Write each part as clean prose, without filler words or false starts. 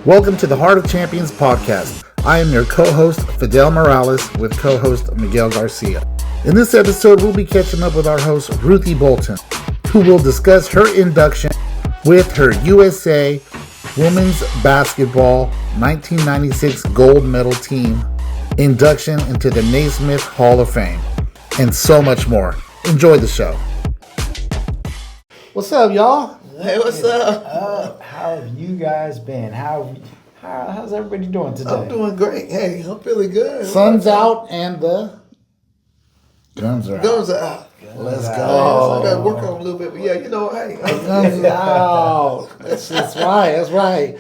Welcome to the Heart of Champions podcast. I am your co-host, Fidel Morales, with co-host Miguel Garcia. In this episode, we'll be catching up with our host, Ruthie Bolton, who will discuss her induction with her USA Women's Basketball 1996 Gold Medal team, induction into the Naismith H.O.F, and so much more. Enjoy the show. What's up, y'all? Hey, what's up? How have you guys been? How's everybody doing today? I'm doing great. Hey, I'm feeling good. Sun's out and the guns are out. Guns are out. Let's So go. I got to work on them a little bit. But yeah, you know, hey. Guns are out. That's right. That's right.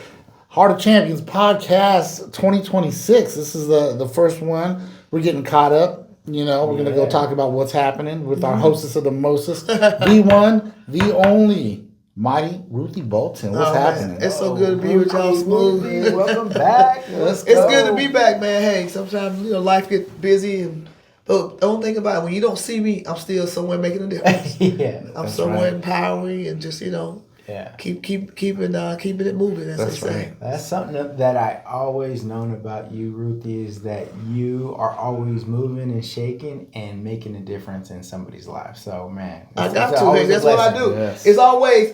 Heart of Champions podcast 2026. This is the first one. We're getting caught up. You know, we're going to go talk about what's happening with our hostess of the mostest, the one, the only, mighty Ruthie Bolton. What's happening? Man, it's so good to be with y'all, Smooth. Welcome back. It's good to be back, man. Hey, sometimes, life gets busy. But the only thing about it, when you don't see me, I'm still somewhere making a difference. I'm somewhere empowering and just, keeping it moving, as they say. Right. That's something that I always known about you, Ruthie, is that you are always moving and shaking and making a difference in somebody's life. So, man. I got to. Hey, that's what I do. Yes. It's always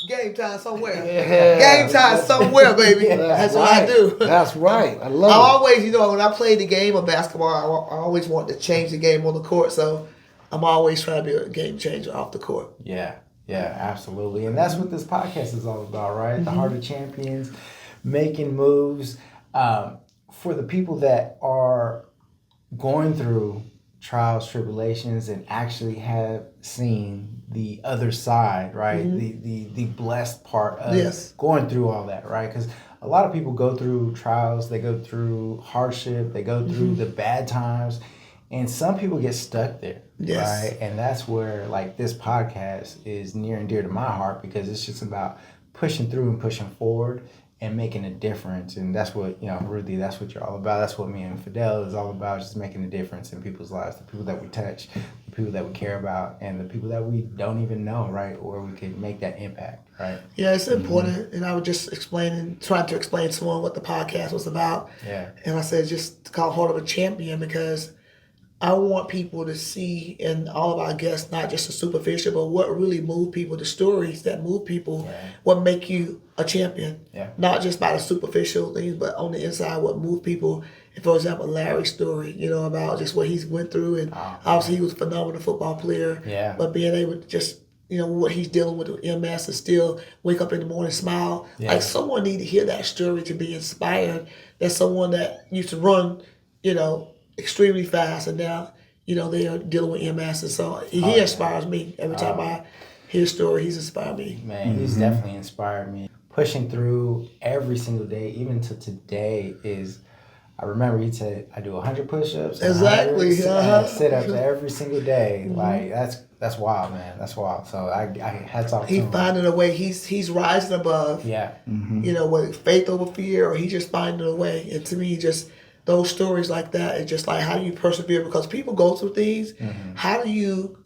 game time somewhere. Game time somewhere, baby. That's what I do. That's right. I love I it. always, when I played the game of basketball, I always wanted to change the game on the court. So I'm always trying to be a game changer off the court. Yeah, absolutely. And that's what this podcast is all about, right? Mm-hmm. The Heart of Champions, making moves for the people that are going through trials, tribulations, and actually have seen the other side, right? Mm-hmm. The blessed part of going through all that, right? Because a lot of people go through trials, they go through hardship, they go through the bad times, and some people get stuck there, right? And that's where, this podcast is near and dear to my heart, because it's just about pushing through and pushing forward and making a difference. And that's what, Ruthie, that's what you're all about. That's what me and Fidel is all about, just making a difference in people's lives, the people that we touch, the people that we care about, and the people that we don't even know, right? Or we could make that impact, right? Yeah, it's important. And I was just trying to explain to someone what the podcast was about. Yeah. And I said, just call Heart of a Champion, because I want people to see in all of our guests, not just the superficial, but what really move people, the stories that move people, what make you a champion. Yeah. Not just by the superficial things, but on the inside, what move people. And for example, Larry's story, about just what he's went through. And obviously he was a phenomenal football player. Yeah. But being able to just, what he's dealing with MS and still wake up in the morning, smile. Yeah. Like someone need to hear that story to be inspired. There's someone that used to run, extremely fast, and now they are dealing with MS, and so he inspires me every time I hear a story. He's inspired me. Man, he's definitely inspired me. Pushing through every single day, even to today, I remember he said I do 100 push-ups, exactly, sit-ups every single day. That's wild, man. That's wild. So I hats off to him. He's finding a way. He's rising above. Yeah. Whether faith over fear, or he just finding a way. And to me, just those stories like that, it's just like, how do you persevere? Because people go through things. Mm-hmm. How do you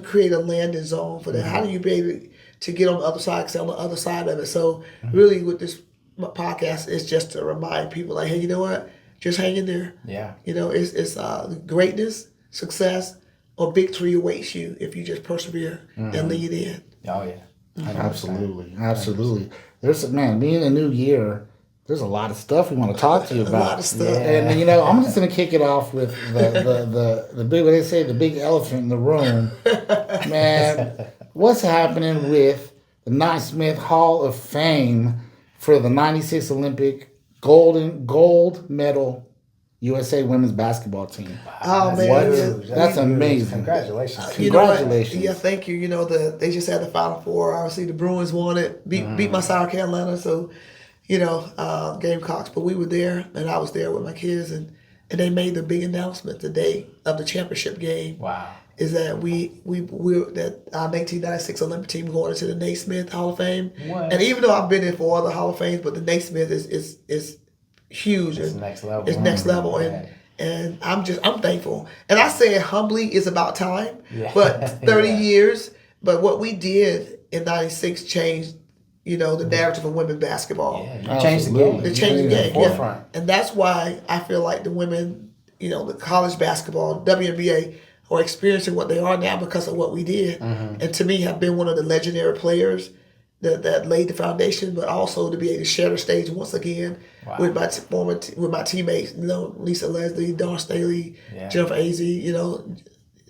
create a landing zone for that? Mm-hmm. How do you be able to get on the other side? Because on the other side of it. So really, with this podcast, it's just to remind people, like, hey, you know what? Just hang in there. Yeah. It's greatness, success, or victory awaits you if you just persevere and lean in. Oh yeah. Absolutely. There's me in a new year. There's a lot of stuff we want to talk to you about. A lot of stuff. Yeah. And, I'm just going to kick it off with the big, what they say, the big elephant in the room. Man, what's happening with the Naismith H.O.F for the 96 Olympic Gold Medal U.S.A. women's basketball team? Oh, man. That's amazing. Congratulations. Congratulations. Yeah, thank you. They just had the Final Four. Obviously, the Bruins won it, beat my South Carolina, so... Gamecocks, but we were there, and I was there with my kids, and they made the big announcement the day of the championship game. Wow! Is that we're that our 1996 Olympic team going into the Naismith Hall of Fame? What? And even though I've been in for other Hall of Fames, but the Naismith is huge. It's next level. It's next level, and I'm thankful. And I say it humbly, it's about time. Yeah. But 30 years. But what we did in '96 changed the narrative of women's basketball. Yeah, you changed the game. They changed the game, Forefront. And that's why I feel like the women, the college basketball, WNBA, are experiencing what they are now because of what we did. And to me, have been one of the legendary players that laid the foundation, but also to be able to share the stage once again with my teammates, Lisa Leslie, Dawn Staley, Jennifer Azzi,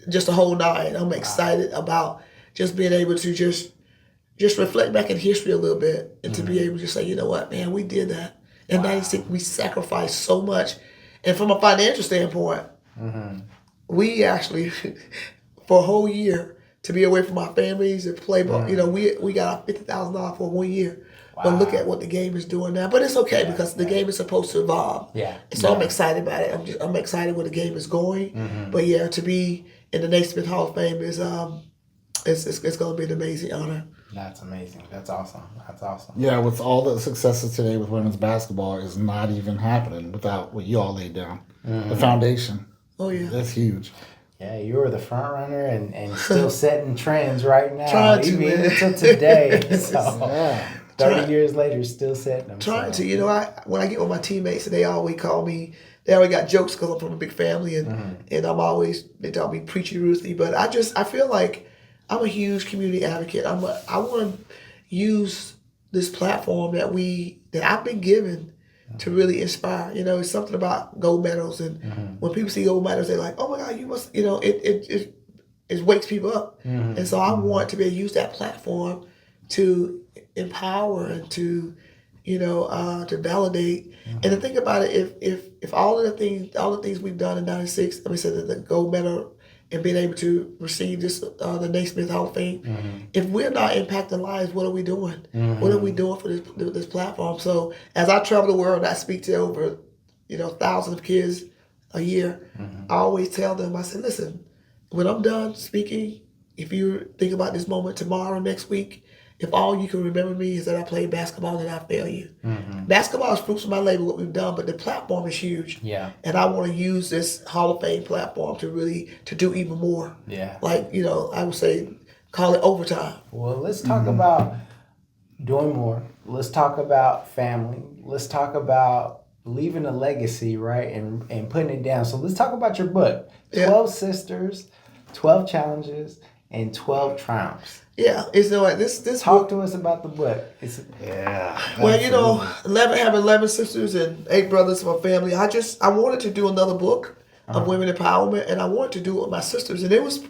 just the whole nine. I'm excited about just being able to just reflect back in history a little bit and to be able to say, you know what, man, we did that. In 96, we sacrificed so much. And from a financial standpoint, we actually, for a whole year, to be away from our families and play ball, we got $50,000 for 1 year. But look at what the game is doing now. But it's okay because the game is supposed to evolve. So I'm excited about it. I'm excited where the game is going. But to be in the Naismith H.O.F is it's going to be an amazing honor. That's amazing. That's awesome. Yeah, with all the successes today with women's basketball is not even happening without what you all laid down. The foundation. Oh, yeah. That's huge. Yeah, you were the front runner and still setting trends right now. Trying to, even man. until today. So 30 years later, still setting them. Trying to. When I get with my teammates, they always call me, they always got jokes because I'm from a big family and they call me Preachy Ruthie. But I feel like I'm a huge community advocate. I want to use this platform that I've been given to really inspire. It's something about gold medals, and when people see gold medals, they're like, "Oh my God, you must!" It wakes people up, and so I want to be able to use that platform to empower and to validate. And to think about it, if all the things we've done in '96, the gold medal and being able to receive this the Naismith Hall of Fame, if we're not impacting lives, what are we doing? What are we doing for this platform? So as I travel the world and I speak to over thousands of kids a year, I always tell them, I said, listen, when I'm done speaking, if you think about this moment tomorrow, next week, if all you can remember me is that I played basketball, then I fail you. Basketball is fruits of my labor, what we've done, but the platform is huge. Yeah. And I want to use this Hall of Fame platform to do even more. Yeah. I would say, call it overtime. Well, let's talk about doing more. Let's talk about family. Let's talk about leaving a legacy, right, and putting it down. So let's talk about your book, 12 Sisters, 12 Challenges, and 12 Triumphs. Yeah, it's like this. Talk to us about the book. Well, having 11 sisters and 8 brothers from a family. I wanted to do another book of women empowerment, and I wanted to do it with my sisters, and it was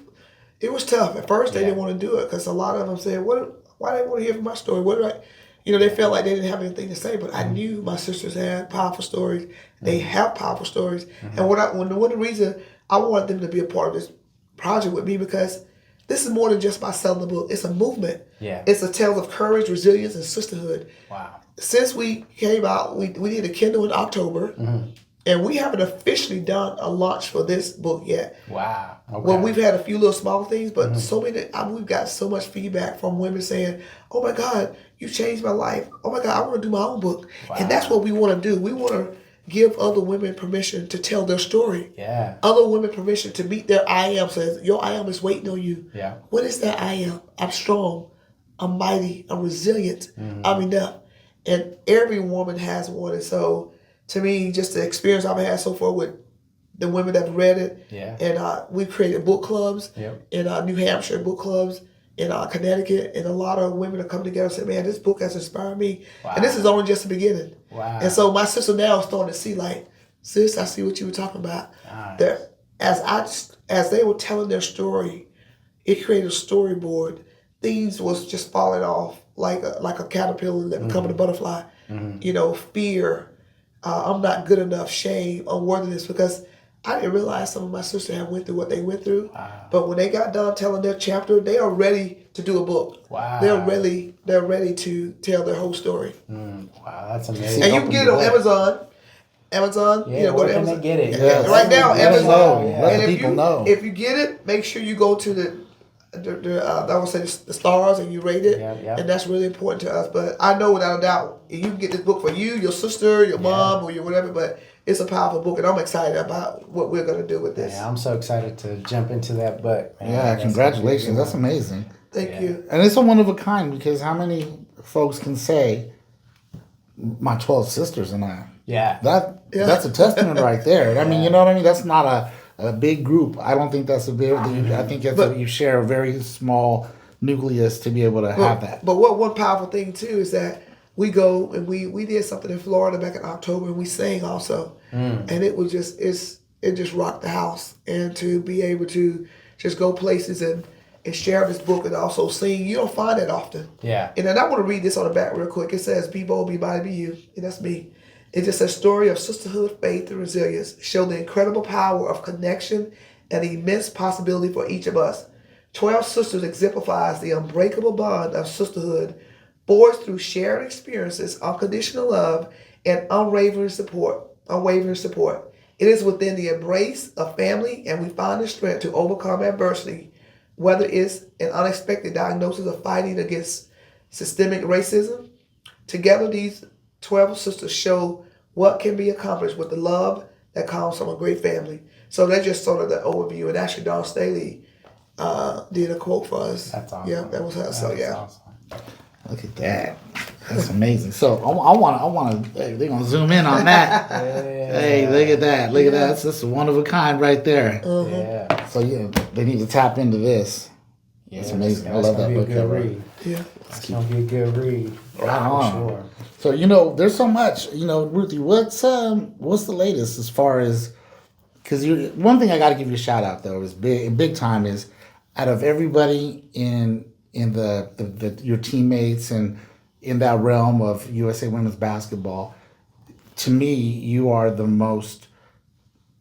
tough at first. They didn't want to do it because a lot of them said, "Why they want to hear from my story? What do I?" They felt like they didn't have anything to say. But I knew my sisters had powerful stories. They have powerful stories, and one of the reason I wanted them to be a part of this project with me because this is more than just by selling the book. It's a movement. Yeah. It's a tale of courage, resilience, and sisterhood. Wow. Since we came out, we did a Kindle in October, and we haven't officially done a launch for this book yet. Wow. Okay. Well, we've had a few little small things, but so many. We've got so much feedback from women saying, "Oh my God, you changed my life. Oh my God, I want to do my own book." Wow. And that's what we want to do. We want to give other women permission to tell their story. Yeah. Other women permission to meet their I am. Says, your I am is waiting on you. Yeah. What is that I am? I'm strong. I'm mighty. I'm resilient. I'm enough. And every woman has one. And so, to me, just the experience I've had so far with the women that have read it. Yeah. And we created book clubs in New Hampshire, book clubs in Connecticut, and a lot of women have come together and said, "Man, this book has inspired me." Wow. And this is only just the beginning. Wow. And so my sister now is starting to see, like, sis, I see what you were talking about. Nice. As they were telling their story, it created a storyboard. Things was just falling off like a caterpillar that becoming a butterfly. Fear, I'm not good enough, shame, unworthiness, because I didn't realize some of my sisters had went through what they went through. Wow. But when they got done telling their chapter, they are ready to do a book. Wow. They're ready to tell their whole story. Wow, that's amazing. And you can get it on Amazon. Yeah, go to Amazon. They get it? Yeah. Right now, Amazon. Let the people know. If you get it, make sure you go to the stars and you rate it. And that's really important to us. But I know without a doubt, you can get this book for you, your sister, your mom, or your whatever, but it's a powerful book, and I'm excited about what we're going to do with this. Yeah, I'm so excited to jump into that book. Man. Yeah, congratulations. That's amazing. Thank you. And it's a one of a kind because how many folks can say, my 12 sisters and I. Yeah. That's a testament right there. I mean, you know what I mean? That's not a big group. I don't think that's a big. I think you share a very small nucleus to be able to have that. But one powerful thing too is that we go and we did something in Florida back in October, and we sang also, and it was just it just rocked the house. And to be able to just go places and share this book and also sing, you don't find that often. Yeah. And then I want to read this on the back real quick. It says, "Be bold, be mighty, be you," and that's me. It's just a story of sisterhood, faith, and resilience. Show the incredible power of connection and the immense possibility for each of us. 12 Sisters exemplifies the unbreakable bond of sisterhood, forged through shared experiences, unconditional love, and unwavering support. It is within the embrace of family, and we find the strength to overcome adversity, whether it's an unexpected diagnosis of fighting against systemic racism. Together, these 12 sisters show what can be accomplished with the love that comes from a great family. So that's just sort of the overview. And actually, Dawn Staley did a quote for us. That's awesome. Yeah, that was her. That's so yeah. awesome. Look at that. That's amazing. So I want to. They're gonna zoom in on that. Hey, look at that. Look at that. That's just one of a kind right there. Yeah. So they need to tap into this. Yeah, it's amazing. I that's love that gonna book be a good cover. read. Yeah. It's gonna be a good read. Right on. Sure. So there's so much. Ruthie, what's the latest as far as? Because one thing I got to give you a shout out though is big time is out of everybody in the your teammates and in that realm of USA women's basketball, to me you are the most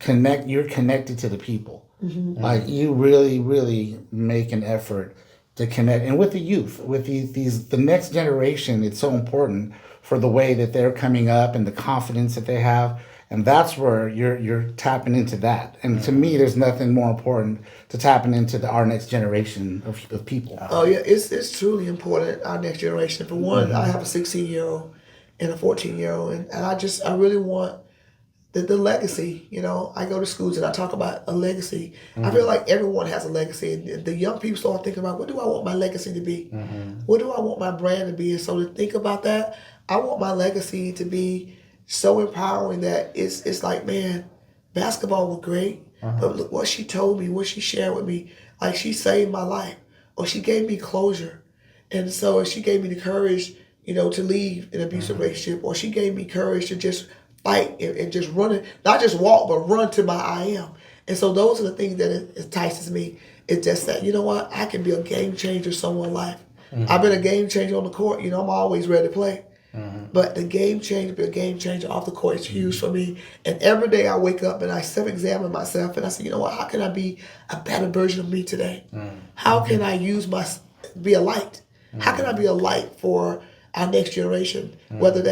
you're connected to the people. Mm-hmm. Like you really, really make an effort to connect, and with the youth, with the next generation, it's so important for the way that they're coming up and the confidence that they have, and that's where you're tapping into that. And to me, there's nothing more important to tapping into our next generation of people. Oh yeah, it's truly important. Our next generation. For one, I have a 16-year-old and a 14-year-old, and I really want the legacy. I go to schools and I talk about a legacy. I feel like everyone has a legacy, and the young people start thinking about, what do I want my legacy to be? What do I want my brand to be? And so to think about that, I want my legacy to be so empowering that it's like, man, basketball was great, but look what she told me, what she shared with me. Like, she saved my life, or she gave me closure. And so she gave me the courage, to leave an abusive relationship, or she gave me courage to just fight and just run it, not just walk, but run to my I am. And so those are the things that entices me. It's just that, you know what, I can be a game changer in someone's life. I've been a game changer on the court. I'm always ready to play. But the be a game changer off the court is huge for me. And every day I wake up and I self-examine myself and I say, you know what, how can I be a better version of me today? How can I be a light? How can I be a light for our next generation? Whether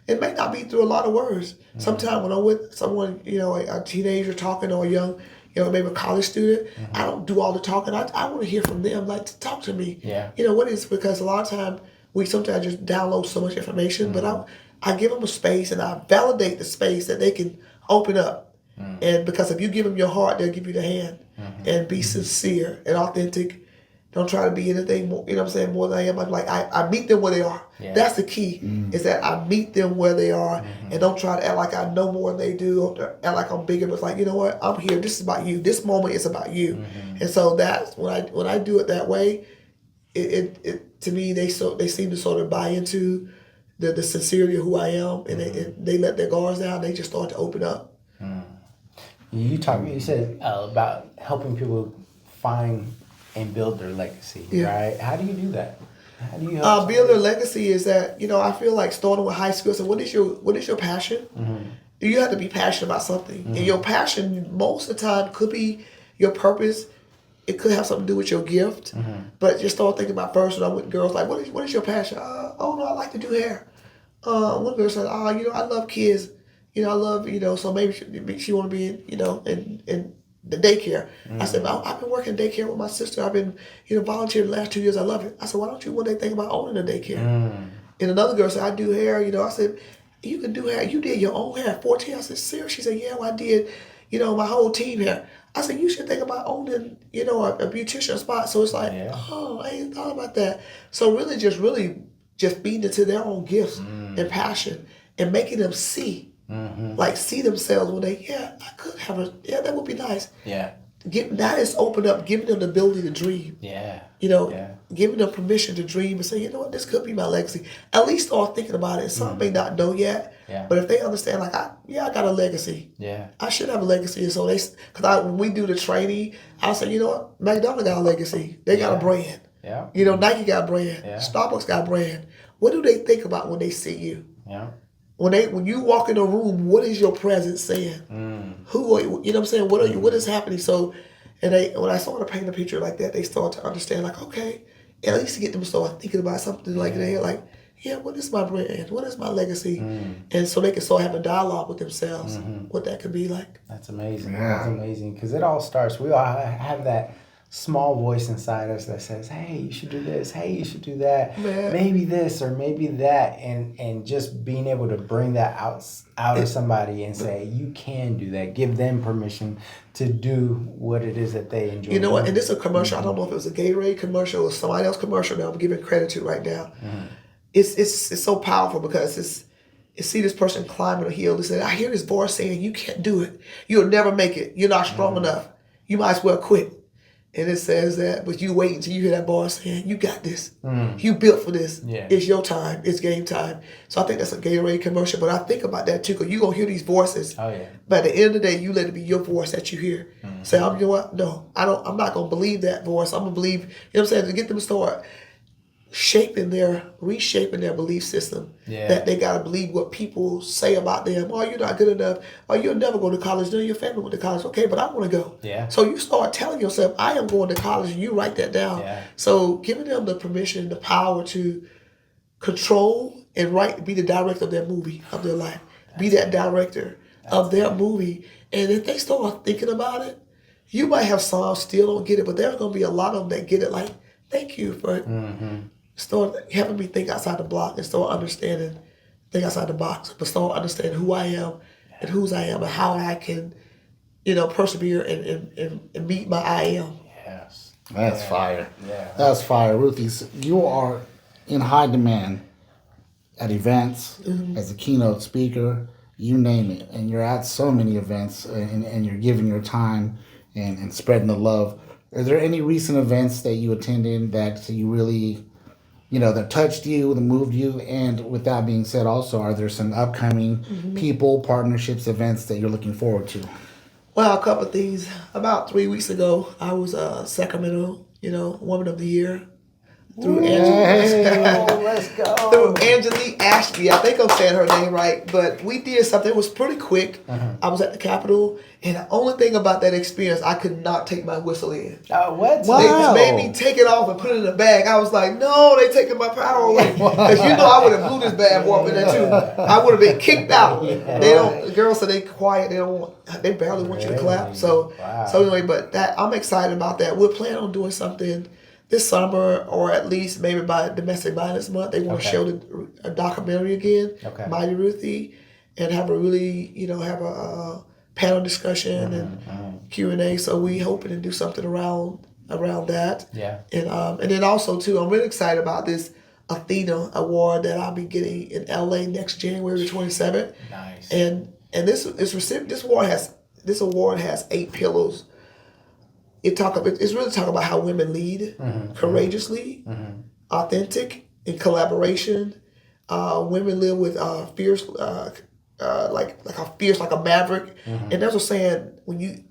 it may not be through a lot of words. Sometimes when I'm with someone, a teenager talking, or a young, maybe a college student, I don't do all the talking. I want to hear from them, like, to talk to me. Yeah. Because a lot of time we sometimes just download so much information, but I give them a space and I validate the space that they can open up. And because if you give them your heart, they'll give you the hand. And be sincere and authentic. Don't try to be anything more, more than I am. I'm like, I meet them where they are. Yeah. That's the key, is that I meet them where they are, and don't try to act like I know more than they do, or act like I'm bigger. But it's like, you know what, I'm here. This is about you. This moment is about you. And so that's when I do it that way, it to me, they seem to sort of buy into the sincerity of who I am, and they let their guards down. They just start to open up. You said about helping people find and build their legacy, right? How do you do that? How do you help build their legacy? Is that, I feel like starting with high school. So what is your passion? You have to be passionate about something, and your passion most of the time could be your purpose. It could have something to do with your gift, but just start thinking about first. When I'm with girls, like, what is your passion? Oh no, I like to do hair. One girl said, I love kids. I love, so maybe she want to be in the daycare. I said, I've been working in daycare with my sister. I've been, volunteering the last 2 years. I love it. I said, why don't you one day think about owning a daycare? And another girl said, I do hair. I said, you can do hair. You did your own hair at 14. I said, serious? She said, yeah, well, I did, my whole team hair. I said, you should think about owning, a beautician spot. So it's like, I ain't thought about that. So really just feeding into their own gifts and passion and making them see, like see themselves when they, I could have that would be nice. Yeah. That is open up, giving them the ability to dream. Yeah. Giving them permission to dream and say, you know what, this could be my legacy. At least start thinking about it. Some may not know yet, but if they understand, like, I got a legacy. Yeah. I should have a legacy. And so when we do the training, I'll say, you know what, McDonald's got a legacy. They got a brand. Yeah. Nike got a brand. Yeah. Starbucks got a brand. What do they think about when they see you? Yeah. When you walk in a room, what is your presence saying? Who are you? You know what I'm saying? What are you? What is happening? So, when I started painting a picture like that, they start to understand, like, okay, at least to get them to start thinking about something like that, like, what is my brand? What is my legacy? And so they can start having dialogue with themselves, what that could be like. That's amazing. Yeah. That's amazing. Because it all starts, we all have that small voice inside us that says, hey, you should do this. Hey, you should do that. Man. Maybe this or maybe that. And just being able to bring that out of somebody and say, you can do that. Give them permission to do what it is that they enjoy. You know what? And this is a commercial. I don't know if it was a Gatorade commercial or somebody else commercial that I'm giving credit to right now. It's so powerful because see this person climbing a hill and say, I hear this voice saying, you can't do it. You'll never make it. You're not strong enough. You might as well quit. And it says that, but you wait until you hear that voice saying, you got this. You built for this. Yeah. It's your time. It's game time. So I think that's a Gatorade commercial. But I think about that too, because you're going to hear these voices. Oh, yeah. But at the end of the day, you let it be your voice that you hear. Say, you know what? No, I'm not going to believe that voice. I'm going to believe, you know what I'm saying, to get them to start reshaping their belief system. Yeah. That they got to believe what people say about them. Oh, you're not good enough. Oh, you'll never go to college. No, your family went to college. Okay, but I want to go. Yeah. So you start telling yourself, I am going to college, and you write that down. Yeah. So giving them the permission, the power to control and be the director of their movie, of their life. Be that director of their movie. And if they start thinking about it, you might have some still don't get it, but there's going to be a lot of them that get it, like, thank you for start having me think outside the block and start understanding, think outside the box, but start understanding who I am and whose I am and how I can, persevere and meet my I am. Yes. That's fire. Yeah. That's fire. Ruthie, you are in high demand at events, as a keynote speaker, you name it. And you're at so many events and you're giving your time and spreading the love. Are there any recent events that you attended that you really, that touched you, that moved you? And with that being said, also, are there some upcoming people, partnerships, events that you're looking forward to? Well, a couple of things. About 3 weeks ago, I was Sacramento, Woman of the Year. Through let's go. Through Angelique Ashby. I think I'm saying her name right, but we did something. It was pretty quick. I was at the Capitol, and the only thing about that experience, I could not take my whistle in. What? Wow. They made me take it off and put it in a bag. I was like, no, they taking my power away. Because I would have blew this bad boy up in there too. I would have been kicked out. The girls said they quiet. They barely want you to clap. So anyway, but I'm excited about that. We're planning on doing something this summer, or at least maybe by Domestic Violence Month. They want to show a documentary again, Mighty Ruthie, and have a really, have a panel discussion and Q&A. So we hoping to do something around that. Yeah. And then also too, I'm really excited about this Athena Award that I'll be getting in LA next January 27th. Nice. And this award has 8 pillars. It's really talking about how women lead courageously, authentic, in collaboration. Women live with fierce, like a maverick. And that's what I'm saying, when you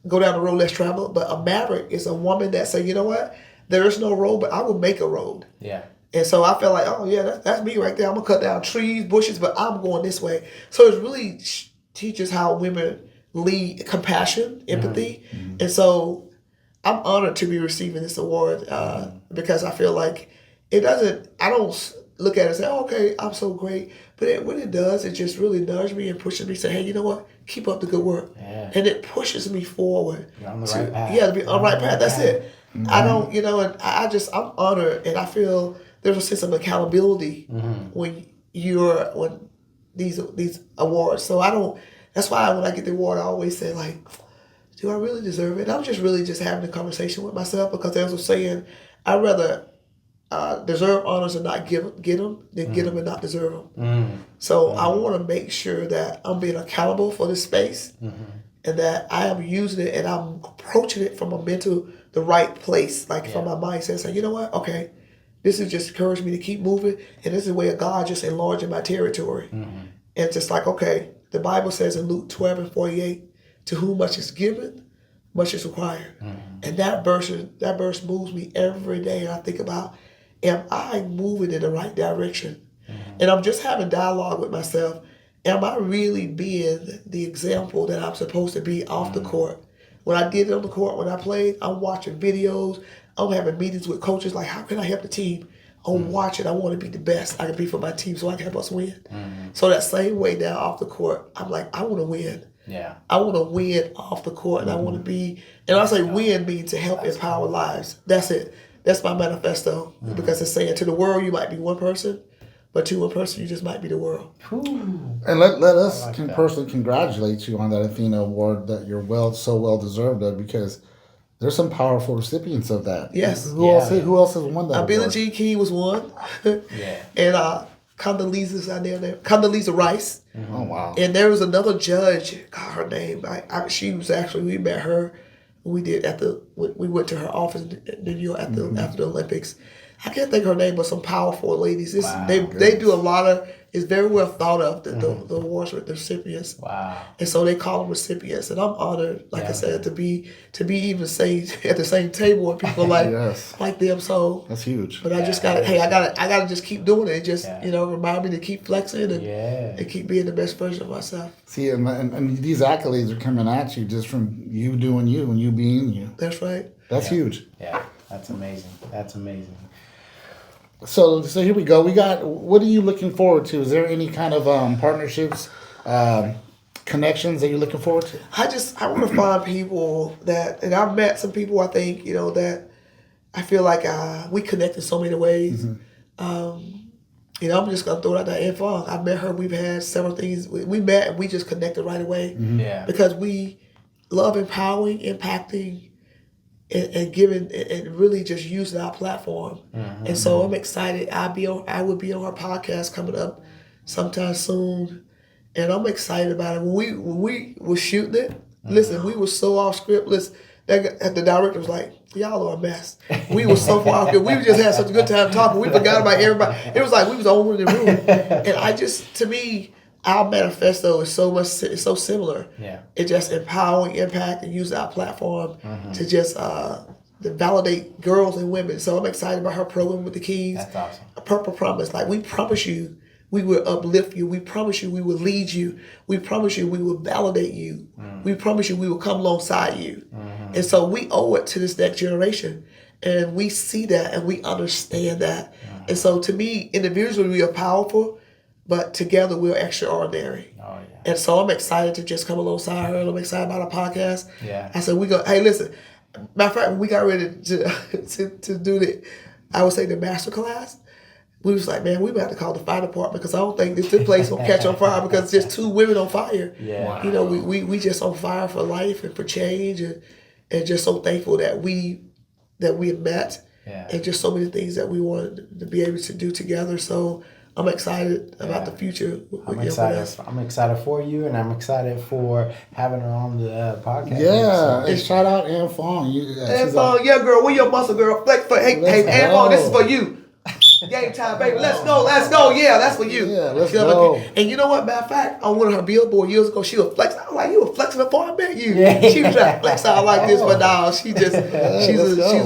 go down the road less traveled, but a maverick is a woman that say, you know what, there is no road, but I will make a road. Yeah. And so I felt like, oh yeah, that's me right there. I'm gonna cut down trees, bushes, but I'm going this way. So it really teaches how women lead, compassion, empathy, and so I'm honored to be receiving this award because I feel like I don't look at it and say, oh, okay, I'm so great. But what it does, it just really nudges me and pushes me to say, hey, you know what? Keep up the good work. Yeah. And it pushes me forward. You're on the right path. Yeah, to be on the right path. That's it. I don't, and I'm honored, and I feel there's a sense of accountability when these awards. So that's why when I get the award, I always say, like, do I really deserve it? I'm just really having a conversation with myself, because as I was saying, I'd rather deserve honors and not get them, then get them and not deserve them. So I want to make sure that I'm being accountable for this space, and that I am using it and I'm approaching it from the right place, like from my mindset, saying, you know what, okay, this is just encouraging me to keep moving, and this is a way of God just enlarging my territory. And just like, okay, the Bible says in Luke 12:48, to whom much is given, much is required. And that verse moves me every day. And I think about, am I moving in the right direction? And I'm just having dialogue with myself. Am I really being the example that I'm supposed to be off the court? When I did it on the court, when I played, I'm watching videos. I'm having meetings with coaches like, how can I help the team? I'm watching. I want to be the best I can be for my team so I can help us win. So that same way now off the court, I'm like, I want to win. Yeah. I want to win off the court, and I want to be, and I say win means to help empower lives. That's it. That's my manifesto, because it's saying to the world you might be one person, but to one person you just might be the world. And let us personally congratulate you on that Athena Award that you're so well deserved of, because there's some powerful recipients of that. Yes. Who else has won that? Billie Jean King was one. And Condoleezza out there. Condoleezza Rice. Oh wow! And there was another judge. God, her name. She was actually, we met her. We went to her office in New York after the Olympics. I can't think of her name, but some powerful ladies. They do a lot of. It's very well thought of, the awards with the recipients. Wow! And so they call them recipients, and I'm honored, like I said, to be even at the same table with people like them. So that's huge. But I just gotta I gotta just keep doing it. Just remind me to keep flexing and keep being the best version of myself. See, and these accolades are coming at you just from you doing you and you being you. That's right. That's huge. Yeah, that's amazing. That's amazing. So here we go. What are you looking forward to? Is there any kind of partnerships, connections that you're looking forward to? I want to find people and I've met some people, I think, that I feel like we connect in so many ways. I'm just going to throw it out there. Anne Fong, I met her. We've had several things. We met and we just connected right away. Because we love empowering, impacting, and giving, and really just using our platform. And so I'm excited. I will be on her podcast coming up sometime soon, and I'm excited about it. When we were shooting it, listen, we were so off script. Listen, the director was like, y'all are a mess. We were so far off script. We just had such a good time talking. We forgot about everybody. It was like we was over in the room. And to me, our manifesto is it's so similar. Yeah. It's just empowering, impact, and use our platform to just to validate girls and women. So I'm excited about her program with the Keys. That's awesome. A Purple Promise. Like, we promise you we will uplift you. We promise you we will lead you. We promise you we will validate you. We promise you we will come alongside you. And so we owe it to this next generation. And we see that and we understand that. And so to me, individually we are powerful, but together we're extraordinary. Oh, yeah. And so I'm excited to just come alongside her. I'm excited about our podcast. Yeah. I said, hey, listen, matter of fact, when we got ready to do the master class, we was like, man, we about to call the fire department, because I don't think this place will catch on fire, because it's just two women on fire. Yeah. Wow. We just on fire for life and for change, and just so thankful that we have met, and just so many things that we wanted to be able to do together. So I'm excited about the future. I'm excited for you, and I'm excited for having her on the podcast. Yeah, and shout out Anne Fong. Anne Fong, girl, where your muscle, girl? Flex for Anne Fong, this is for you. Game time, baby. Let's go. Yeah, that's for you. Yeah, let's go. And you know what? Matter of fact, on one of her billboard years ago, she was flexing. I was like, you were flexing before I met you. Yeah. She was trying to flex out like this, but now she's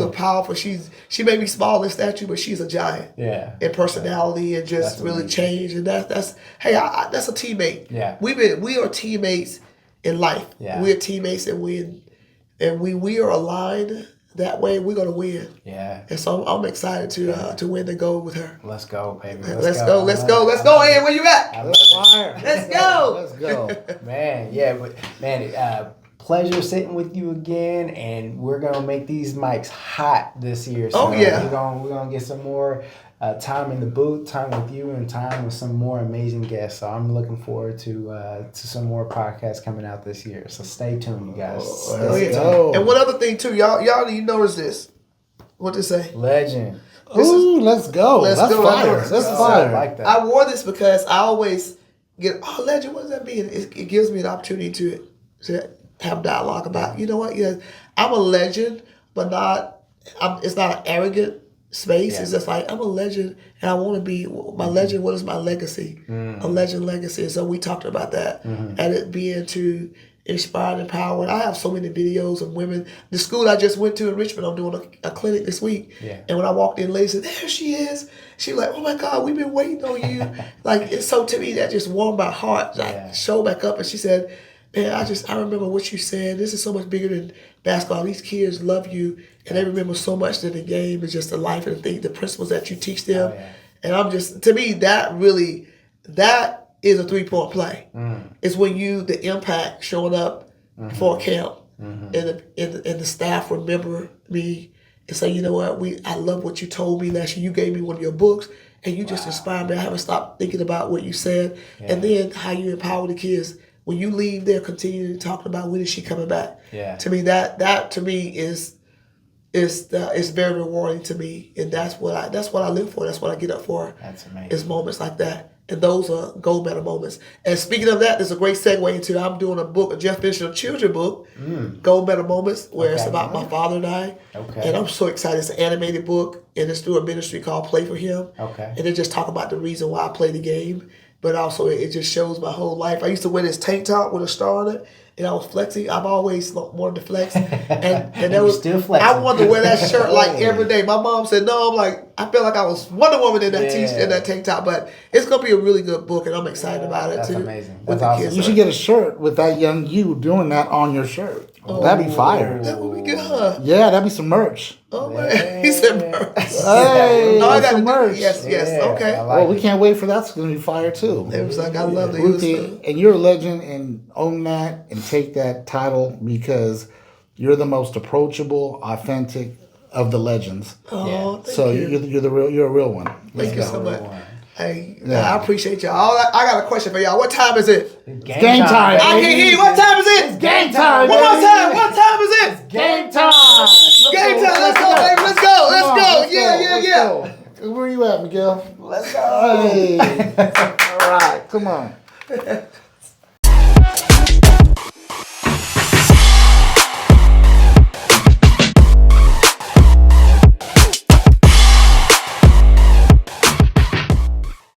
a powerful. She may be small in stature, but she's a giant. Yeah. In personality and just that's really amazing. Change. And that's a teammate. Yeah. We are teammates in life. Yeah. We are teammates, and we are aligned. That way we're gonna win. Yeah. And so I'm excited to win the gold with her. Let's go, baby. Let's go. Ann, where you at? Let's go. Man, pleasure sitting with you again, and we're gonna make these mics hot this year. So we're gonna get some more time in the booth, time with you, and time with some more amazing guests. So I'm looking forward to some more podcasts coming out this year. So stay tuned, you guys. And one other thing too, y'all need to notice this. What to say? Legend. Ooh, let's go. Let's That's go. fire. Let's That's go. fire. I like that. I wore this because I always get, oh, legend, what does that mean? It gives me an opportunity to have dialogue about, you know what? Yeah, I'm a legend, but it's not an arrogant space. It's just like, I'm a legend and I want to be my legend. What is my legacy? A legend legacy. And so we talked about that and it being to inspire and empower. I have so many videos of women. The school I just went to in Richmond, I'm doing a clinic this week. Yeah. And when I walked in, lady said, there she is. She was like, oh my God, we've been waiting on you. Like, it's so, to me, that just warmed my heart. I showed back up and she said, man, I remember what you said. This is so much bigger than basketball. These kids love you and they remember so much than the game is just the life and the principles that you teach them. And I'm just, to me, that is a 3-point play. It's when the impact showing up for a camp and the staff remember me and say, you know what, I love what you told me last year. You gave me one of your books and you just inspired me. I haven't stopped thinking about what you said. And then how you empower the kids. When you leave there, continuing talking about when is she coming back. Yeah. To me, that to me is very rewarding to me, and that's what I live for. That's what I get up for. That's amazing. Is moments like that, and those are gold medal moments. And speaking of that, there's a great segue into I'm doing a book, a Jeff Fisher children book, Gold Medal Moments, where it's about my father and I. Okay. And I'm so excited. It's an animated book, and it's through a ministry called Play for Him. Okay. And they just talk about the reason why I play the game. But also, it just shows my whole life. I used to wear this tank top with a star on it, and I was flexing. I've always wanted to flex, and that was still flexing. I wanted to wear that shirt like every day. My mom said no. I'm like, I felt like I was Wonder Woman in that t-shirt, in that tank top. But it's gonna be a really good book, and I'm excited about it That's too. Amazing. That's awesome. You should get a shirt with that young you doing that on your shirt. That'd be fire. That would be good. Yeah, that'd be some merch. Oh man, he said merch. Hey, I got some merch. Yes, okay. Well, we can't wait for that's going to be fire too. It was like I love the Ruthie, and you're a legend, and own that and take that title because you're the most approachable, authentic of the legends. Oh, thank so you. You're a real one. Thank you so much. Hey, I appreciate y'all. I got a question for y'all. What time is it? Game time. I can't hear you. What time is it? It's game time. One more time. What time is it? It's game time. Game time. Let's go, baby. Let's go. Yeah. Where you at, Miguel? Let's go. Hey. All right. Come on.